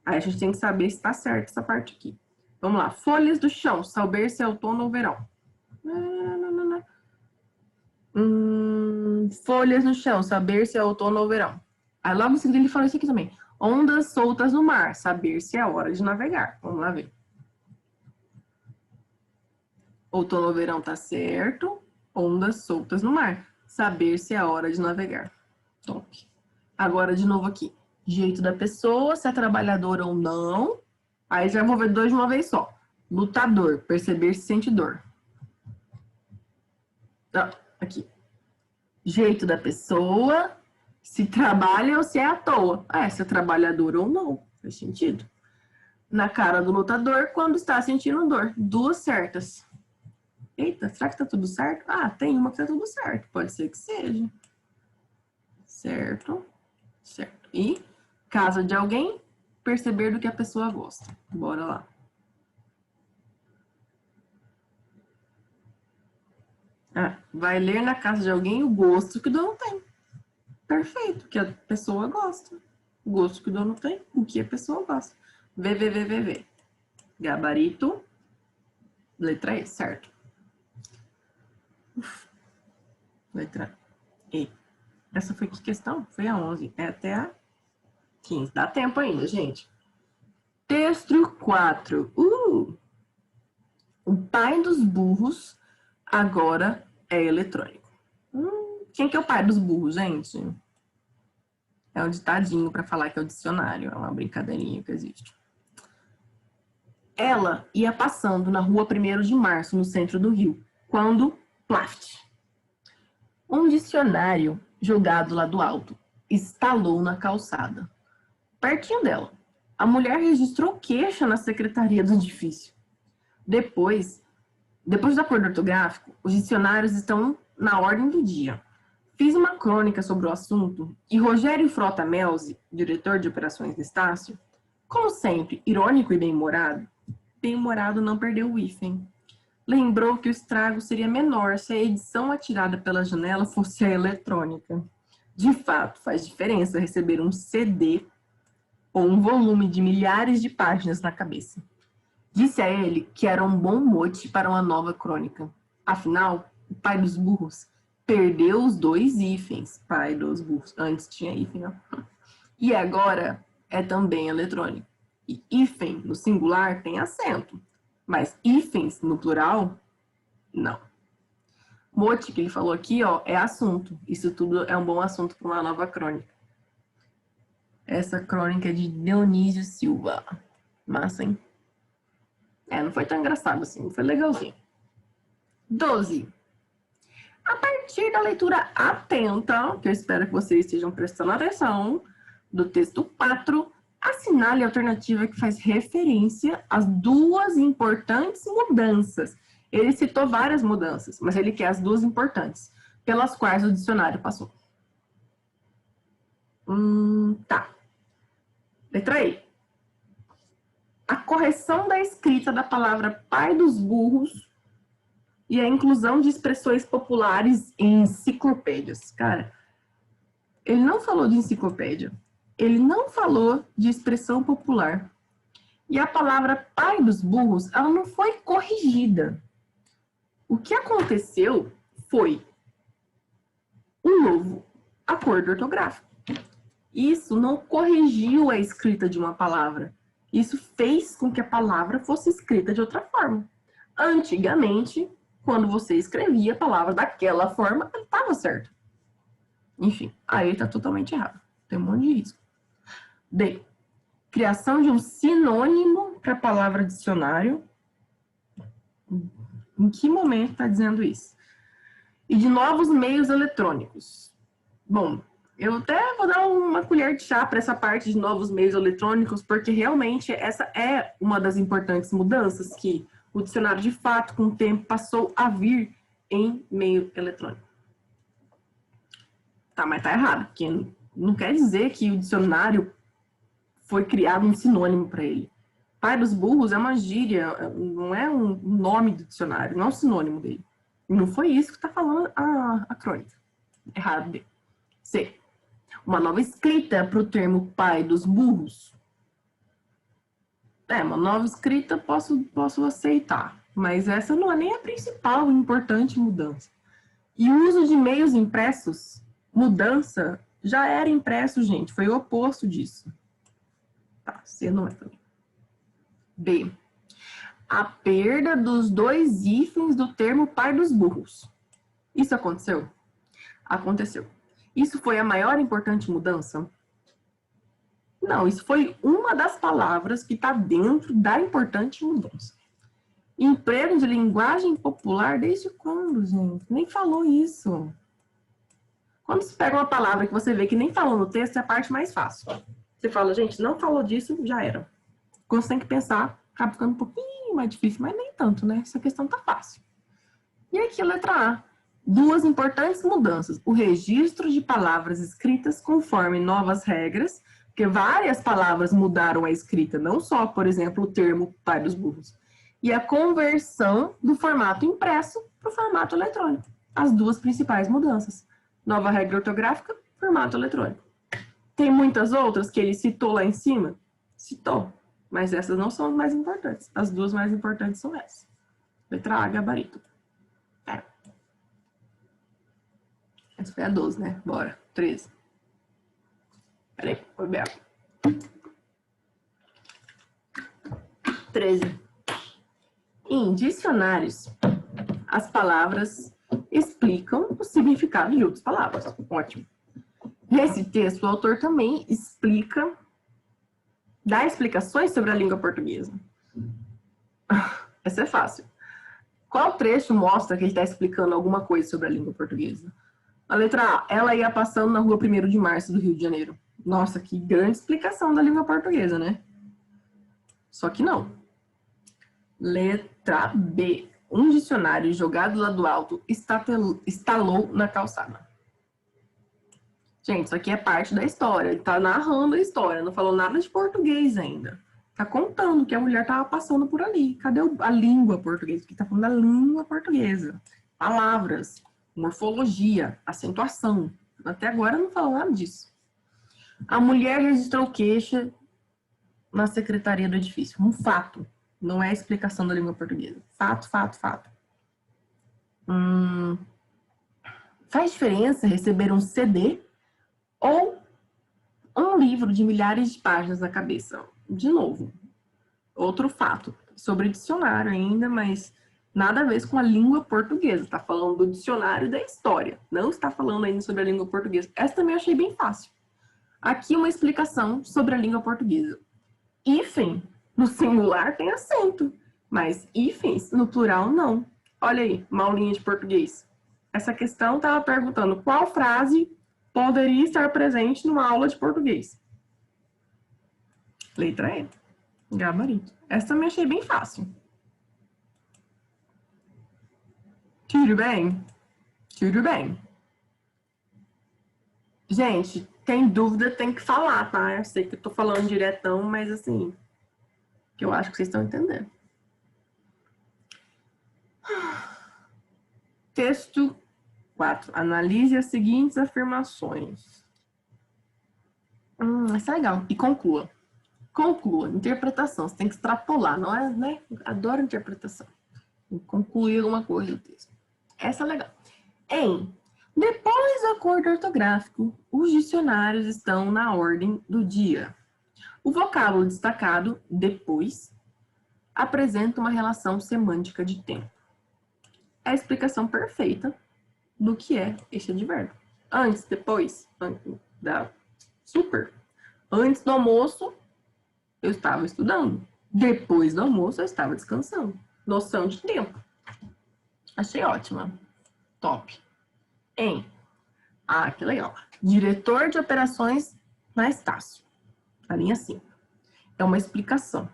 Aí a gente tem que saber se está certo essa parte aqui. Vamos lá. Folhas do chão, saber se é outono ou verão. Folhas no chão, saber se é outono ou verão. Aí logo em seguida ele falou isso aqui também. Ondas soltas no mar, saber se é hora de navegar. Vamos lá ver. Outono ou verão tá certo. Ondas soltas no mar, saber se é hora de navegar. Top. Agora de novo aqui. Jeito da pessoa, se é trabalhador ou não. Aí já vou ver dois de uma vez só. Lutador, perceber se sente dor. Aqui. Jeito da pessoa, se trabalha ou se é à toa. Se é trabalhador ou não. Faz sentido. Na cara do lutador, quando está sentindo dor. Duas certas. Eita, será que tá tudo certo? Tem uma que tá tudo certo. Pode ser que seja. Certo. Certo. E casa de alguém, perceber do que a pessoa gosta. Bora lá. Ah, vai ler na casa de alguém o gosto que o dono tem. Perfeito, que a pessoa gosta. O gosto que o dono tem, o que a pessoa gosta. VVVVV. Gabarito. Letra E, certo. Letra E. Essa foi que questão? Foi a 11. É até a 15. Dá tempo ainda, gente. Texto 4. O pai dos burros agora é eletrônico. Quem que é o pai dos burros, gente? É um ditadinho para falar que é o dicionário. É uma brincadeirinha que existe. Ela ia passando na rua 1º de março, no centro do Rio, quando, plaft, um dicionário jogado lá do alto estalou na calçada. Pertinho dela, a mulher registrou queixa na secretaria do edifício. Depois do acordo ortográfico, os dicionários estão na ordem do dia. Fiz uma crônica sobre o assunto e Rogério Frota Melzi, diretor de operações do Estácio, como sempre, irônico e bem-humorado não perdeu o hífen. Lembrou que o estrago seria menor se a edição atirada pela janela fosse a eletrônica. De fato, faz diferença receber um CD ou um volume de milhares de páginas na cabeça. Disse a ele que era um bom mote para uma nova crônica. Afinal, o pai dos burros perdeu os 2 hífens. Pai dos burros. Antes tinha hífen, ó. E agora é também eletrônico. E hífen no singular tem acento, mas hífens no plural, não. Mote que ele falou aqui, ó, é assunto. Isso tudo é um bom assunto para uma nova crônica. Essa crônica é de Dionísio Silva. Massa, hein? Não foi tão engraçado assim, foi legalzinho. 12. A partir da leitura atenta, que eu espero que vocês estejam prestando atenção, do texto 4, assinale a alternativa que faz referência às 2 importantes mudanças. Ele citou várias mudanças, mas ele quer as 2 importantes, pelas quais o dicionário passou. Tá. Letra E. A correção da escrita da palavra pai dos burros e a inclusão de expressões populares em enciclopédias. Cara, ele não falou de enciclopédia. Ele não falou de expressão popular. E a palavra pai dos burros, ela não foi corrigida. O que aconteceu foi um novo acordo ortográfico. Isso não corrigiu a escrita de uma palavra. Isso fez com que a palavra fosse escrita de outra forma. Antigamente, quando você escrevia a palavra daquela forma, ela estava certa. Enfim, aí está totalmente errado. Tem um monte de risco. D. Criação de um sinônimo para a palavra dicionário. Em que momento está dizendo isso? E de novos meios eletrônicos. Bom, eu até vou dar uma colher de chá para essa parte de novos meios eletrônicos, porque realmente essa é uma das importantes mudanças que o dicionário, de fato, com o tempo, passou a vir em meio eletrônico. Tá, mas tá errado, porque não quer dizer que o dicionário foi criado um sinônimo para ele. Pai dos burros é uma gíria, não é um nome do dicionário, não é um sinônimo dele. E não foi isso que está falando a crônica. Errado dele. C. Uma nova escrita para o termo pai dos burros. Uma nova escrita posso aceitar, mas essa não é nem a principal e importante mudança. E o uso de meios impressos, mudança, já era impresso, gente, foi o oposto disso. Tá, C não é também. B. A perda dos 2 hífens do termo pai dos burros. Isso aconteceu? Aconteceu. Isso foi a maior importante mudança? Não, isso foi uma das palavras que está dentro da importante mudança. Emprego de linguagem popular desde quando, gente? Nem falou isso. Quando você pega uma palavra que você vê que nem falou no texto, é a parte mais fácil. Você fala, gente, não falou disso, já era. Quando você tem que pensar, acaba ficando um pouquinho mais difícil, mas nem tanto, né? Essa questão tá fácil. E aqui a letra A. 2 importantes mudanças. O registro de palavras escritas conforme novas regras, porque várias palavras mudaram a escrita, não só, por exemplo, o termo pai dos burros. E a conversão do formato impresso para o formato eletrônico. as duas principais mudanças. Nova regra ortográfica, formato eletrônico. Tem muitas outras que ele citou lá em cima? Citou. Mas essas não são as mais importantes. As duas mais importantes são essas. Letra A, gabarito. Essa foi a 12, né? Bora. 13. Peraí, foi bem. 13. Em dicionários, as palavras explicam o significado de outras palavras. Ótimo. Nesse texto, o autor também dá explicações sobre a língua portuguesa. Essa é fácil. Qual trecho mostra que ele está explicando alguma coisa sobre a língua portuguesa? A letra A, ela ia passando na rua 1º de março do Rio de Janeiro. Nossa, que grande explicação da língua portuguesa, né? Só que não. Letra B, um dicionário jogado lá do alto estalou na calçada. Gente, isso aqui é parte da história. Ele tá narrando a história, não falou nada de português ainda. Tá contando que a mulher tava passando por ali. Cadê a língua portuguesa? Aqui tá falando da língua portuguesa. Palavras, morfologia, acentuação. Até agora não falou nada disso. A mulher registrou queixa na secretaria do edifício. Um fato. Não é a explicação da língua portuguesa. Fato, fato, fato. Faz diferença receber um CD ou um livro de milhares de páginas na cabeça? De novo, outro fato. Sobre dicionário ainda, mas nada a ver com a língua portuguesa. Está falando do dicionário da história. Não está falando ainda sobre a língua portuguesa. Essa também eu achei bem fácil. Aqui uma explicação sobre a língua portuguesa. Hífen, no singular tem acento, mas hífens no plural não. Olha aí, uma aulinha de português. Essa questão estava perguntando qual frase poderia estar presente numa aula de português. Letra E, gabarito. Essa também achei bem fácil. Tudo bem? Tudo bem. Gente, tem dúvida, tem que falar, tá? Eu sei que eu tô falando diretão, mas assim, que eu acho que vocês estão entendendo. Texto 4. Analise as seguintes afirmações. Isso é legal. E conclua. Conclua. Interpretação. Você tem que extrapolar, não é, né? Adoro interpretação. Tem que concluir alguma coisa do texto. Essa é legal. Depois do acordo ortográfico, os dicionários estão na ordem do dia. O vocábulo destacado, depois, apresenta uma relação semântica de tempo. É a explicação perfeita do que é este advérbio. Antes, depois, super. Antes do almoço, eu estava estudando. Depois do almoço, eu estava descansando. Noção de tempo. Achei ótima. Top. Que legal. Diretor de operações na Estácio. A linha 5. É uma explicação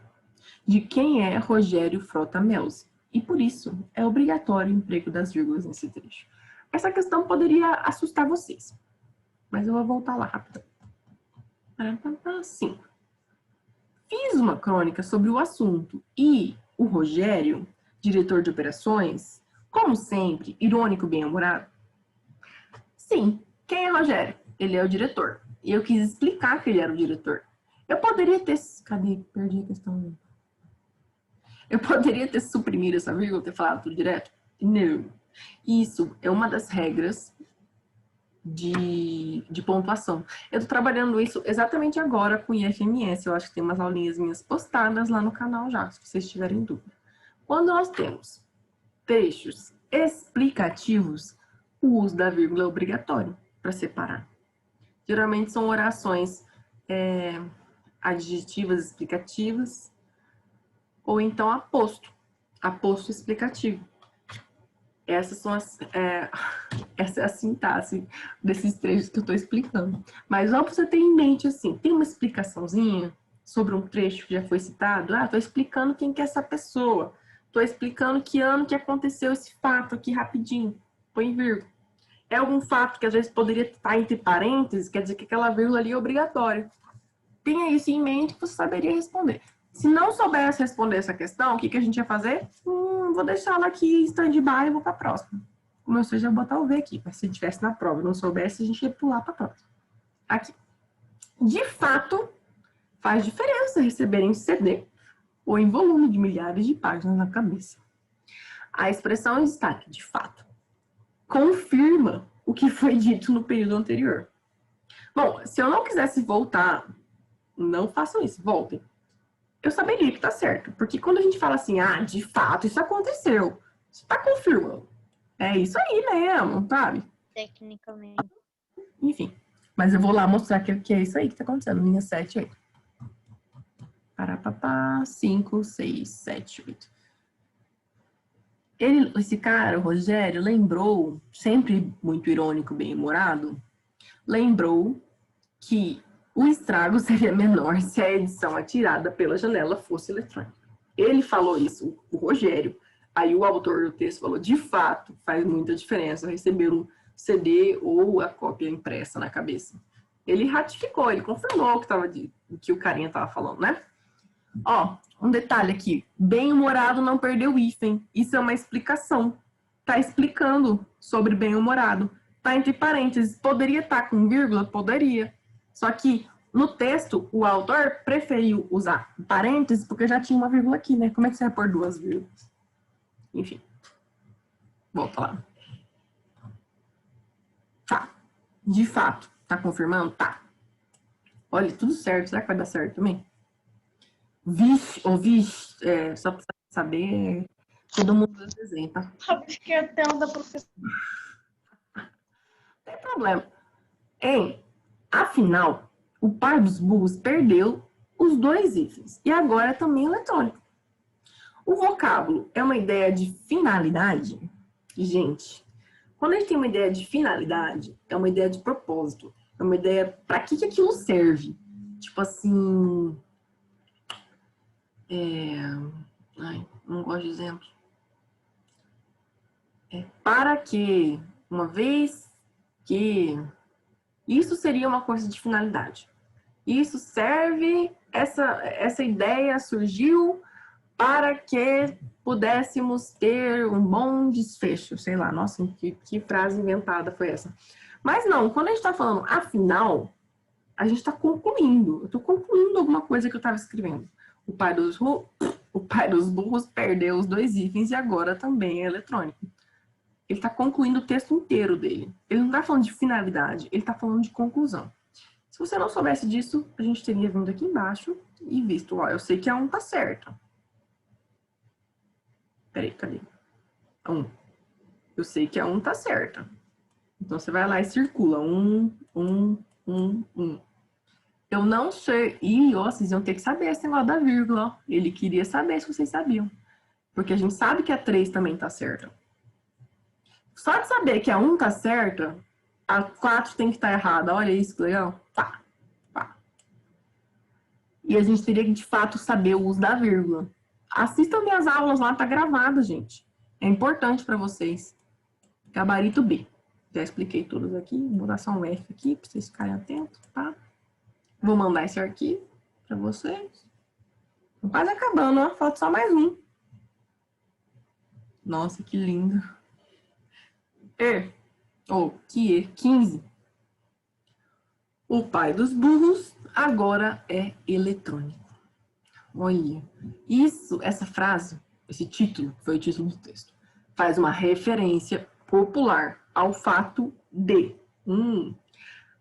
de quem é Rogério Frota Melzi. E por isso é obrigatório o emprego das vírgulas nesse trecho. Essa questão poderia assustar vocês. Mas eu vou voltar lá rápido. 5. Fiz uma crônica sobre o assunto e o Rogério, diretor de operações, como sempre, irônico, bem-humorado. Sim, quem é Rogério? Ele é o diretor. E eu quis explicar que ele era o diretor. Eu poderia ter... Cadê? Perdi a questão. Eu poderia ter suprimido essa vírgula, ter falado tudo direto? Não. Isso é uma das regras de pontuação. Eu tô trabalhando isso exatamente agora com IFMS. Eu acho que tem umas aulinhas minhas postadas lá no canal já, se vocês tiverem dúvida. Quando nós temos trechos explicativos, o uso da vírgula é obrigatório para separar. Geralmente são orações adjetivas explicativas ou então aposto explicativo. Essas são essa é a sintaxe desses trechos que eu estou explicando. Mas só para você ter em mente assim, tem uma explicaçãozinha sobre um trecho que já foi citado. Estou explicando quem que é essa pessoa. Estou explicando que ano que aconteceu esse fato aqui rapidinho. Põe vírgula. É algum fato que às vezes poderia estar entre parênteses, quer dizer que aquela vírgula ali é obrigatória. Tenha isso em mente que você saberia responder. Se não soubesse responder essa questão, o que a gente ia fazer? Vou deixar ela aqui em stand-by e vou para a próxima. como eu sei, já vou botar o V aqui. Mas se estivesse na prova e não soubesse, a gente ia pular para a prova. Aqui. De fato, faz diferença receber em CD ou em volume de milhares de páginas na cabeça. A expressão em destaque, de fato, confirma o que foi dito no período anterior. Bom, se eu não quisesse voltar, não façam isso, voltem. Eu saberia que tá certo, porque quando a gente fala assim, de fato, isso aconteceu, você tá confirmando. É isso aí mesmo, sabe? Tecnicamente. Enfim, mas eu vou lá mostrar que é isso aí que tá acontecendo, linha 7 e 8. Parapapá, 5, 6, 7, 8. Esse cara, o Rogério, lembrou, sempre muito irônico, bem-humorado, lembrou que o estrago seria menor se a edição atirada pela janela fosse eletrônica. Ele falou isso, o Rogério. Aí o autor do texto falou, de fato, faz muita diferença receber um CD ou a cópia impressa na cabeça. Ele ratificou, ele confirmou que o carinha estava falando, né? Ó, um detalhe aqui. Bem-humorado não perdeu hífen. Isso é uma explicação. Tá explicando sobre bem-humorado. Tá entre parênteses. Poderia estar com vírgula? Poderia. Só que no texto, o autor preferiu usar parênteses porque já tinha uma vírgula aqui, né? Como é que você vai pôr duas vírgulas? Enfim. Volta lá. Tá. De fato. Tá confirmando? Tá. Olha, tudo certo. Será que vai dar certo também? Vixe, ou vixe, só pra saber, todo mundo desenha, tá? Acho que é a tela da professora. Não tem problema. Afinal, o par dos burros perdeu os dois hífens e agora também é eletrônico. O vocábulo é uma ideia de finalidade? Gente, quando a gente tem uma ideia de finalidade, é uma ideia de propósito. É uma ideia para que aquilo serve. Tipo assim... não gosto de exemplo. Para que, uma vez que... Isso seria uma coisa de finalidade. Isso serve, essa ideia surgiu para que pudéssemos ter um bom desfecho. Sei lá, nossa, que frase inventada foi essa? Mas não, quando a gente está falando afinal, a gente está concluindo. Eu estou concluindo alguma coisa que eu estava escrevendo. O pai dos burros perdeu os dois hífens e agora também é eletrônico. Ele está concluindo o texto inteiro dele. Ele não está falando de finalidade, ele está falando de conclusão. Se você não soubesse disso, a gente teria vindo aqui embaixo e visto, ó, eu sei que a 1 tá certa. Peraí, cadê? A 1. Eu sei que a 1 tá certa. Então você vai lá e circula. 1, 1, 1, 1. Eu não sei. Ih, ó, vocês iam ter que saber esse negócio da vírgula, ó. Ele queria saber se vocês sabiam. Porque a gente sabe que a 3 também tá certa. Só de saber que a 1 tá certa, a 4 tem que estar errada. Olha isso, que legal. Tá. E a gente teria que, de fato, saber o uso da vírgula. Assistam minhas aulas lá, tá gravado, gente. É importante para vocês. Gabarito B. Já expliquei todos aqui. Vou dar só um F aqui, para vocês ficarem atentos, tá? Vou mandar esse arquivo para vocês. Tô quase acabando, ó. Falta só mais um. Nossa, que lindo. 15. O pai dos burros agora é eletrônico. Olha, essa frase, esse título, foi o título do texto, faz uma referência popular ao fato de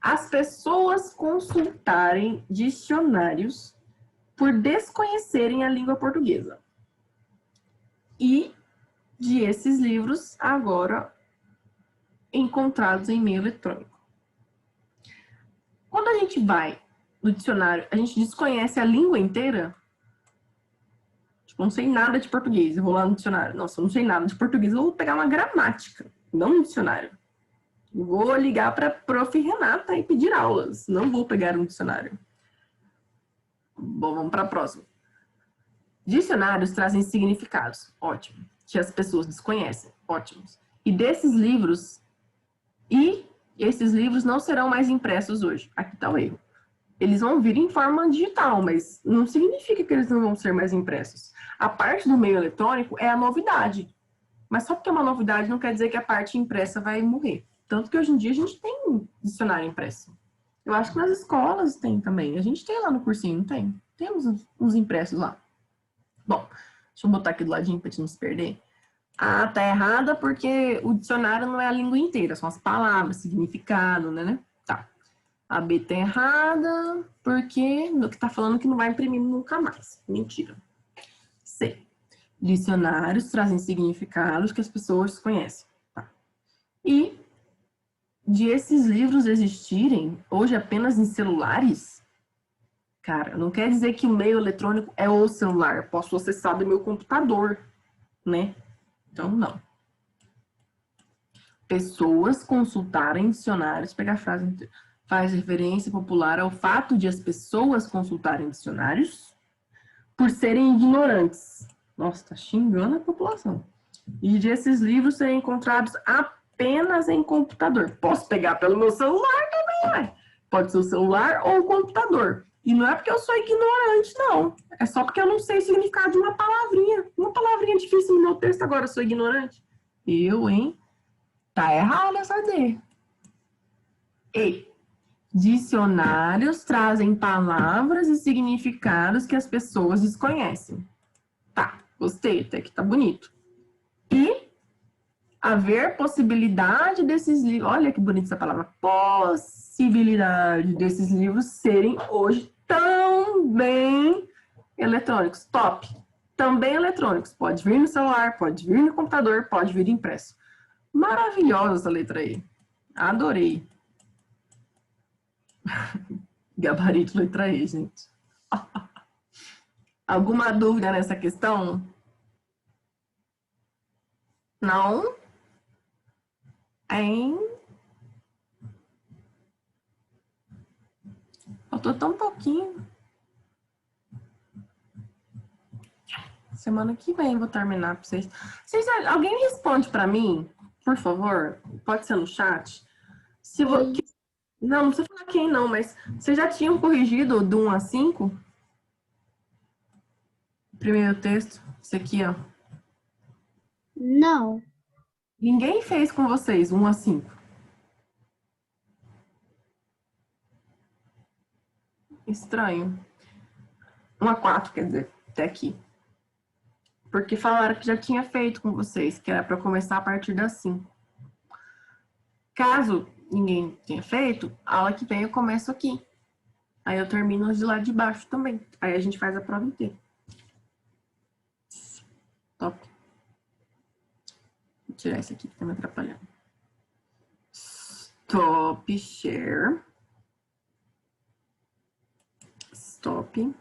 as pessoas consultarem dicionários por desconhecerem a língua portuguesa. E de esses livros agora encontrados em meio eletrônico. Quando a gente vai no dicionário, a gente desconhece a língua inteira. Tipo, não sei nada de português, eu vou lá no dicionário. Nossa, eu não sei nada de português, eu vou pegar uma gramática, não um dicionário. Eu vou ligar para a prof. Renata e pedir aulas, não vou pegar um dicionário. Bom, vamos para a próxima. Dicionários trazem significados, ótimo, que as pessoas desconhecem, ótimos. E esses livros não serão mais impressos hoje. Aqui está o erro. Eles vão vir em forma digital, mas não significa que eles não vão ser mais impressos. A parte do meio eletrônico é a novidade. Mas só porque é uma novidade não quer dizer que a parte impressa vai morrer. Tanto que hoje em dia a gente tem dicionário impresso. Eu acho que nas escolas tem também. A gente tem lá no cursinho, não tem? Temos uns impressos lá. Bom, deixa eu botar aqui do ladinho para gente não se perder. A tá errada porque o dicionário não é a língua inteira, são as palavras, significado, né? Tá. A B tá errada porque no que tá falando que não vai imprimir nunca mais. Mentira. C. Dicionários trazem significados que as pessoas conhecem. Tá. E de esses livros existirem hoje apenas em celulares, cara, não quer dizer que o meio eletrônico é o celular. Posso acessar do meu computador, né? Então, não. Pessoas consultarem dicionários, pegar a frase, faz referência popular ao fato de as pessoas consultarem dicionários por serem ignorantes. Nossa, tá xingando a população. E de esses livros serem encontrados apenas em computador. Posso pegar pelo meu celular também, né? Pode ser o celular ou o computador. E não é porque eu sou ignorante, não. É só porque eu não sei o significado de uma palavrinha. Uma palavrinha difícil no meu texto, agora eu sou ignorante. Eu, hein? Tá errado essa D. E. Dicionários trazem palavras e significados que as pessoas desconhecem. Tá, gostei, até que tá bonito. E haver possibilidade desses livros, olha que bonita essa palavra, possibilidade desses livros serem hoje também eletrônicos. Top! Também eletrônicos. Pode vir no celular, pode vir no computador, pode vir impresso. Maravilhosa essa letra aí. Adorei. Gabarito letra E, gente. Alguma dúvida nessa questão? Não? Hein? Faltou tão pouquinho. Semana que vem vou terminar para vocês. Alguém responde para mim, por favor? Pode ser no chat. Se vo... Não, não precisa falar quem não, mas vocês já tinham corrigido do 1 a 5? Primeiro texto, esse aqui, ó. Não. Ninguém fez com vocês 1 a 5. Estranho. 1 a 4, quer dizer, até aqui. Porque falaram que já tinha feito com vocês, que era para começar a partir das 5. Caso ninguém tenha feito, a aula que vem eu começo aqui. Aí eu termino de lá de baixo também. Aí a gente faz a prova inteira. Top. Vou tirar esse aqui que tá me atrapalhando. Stop share. Stop.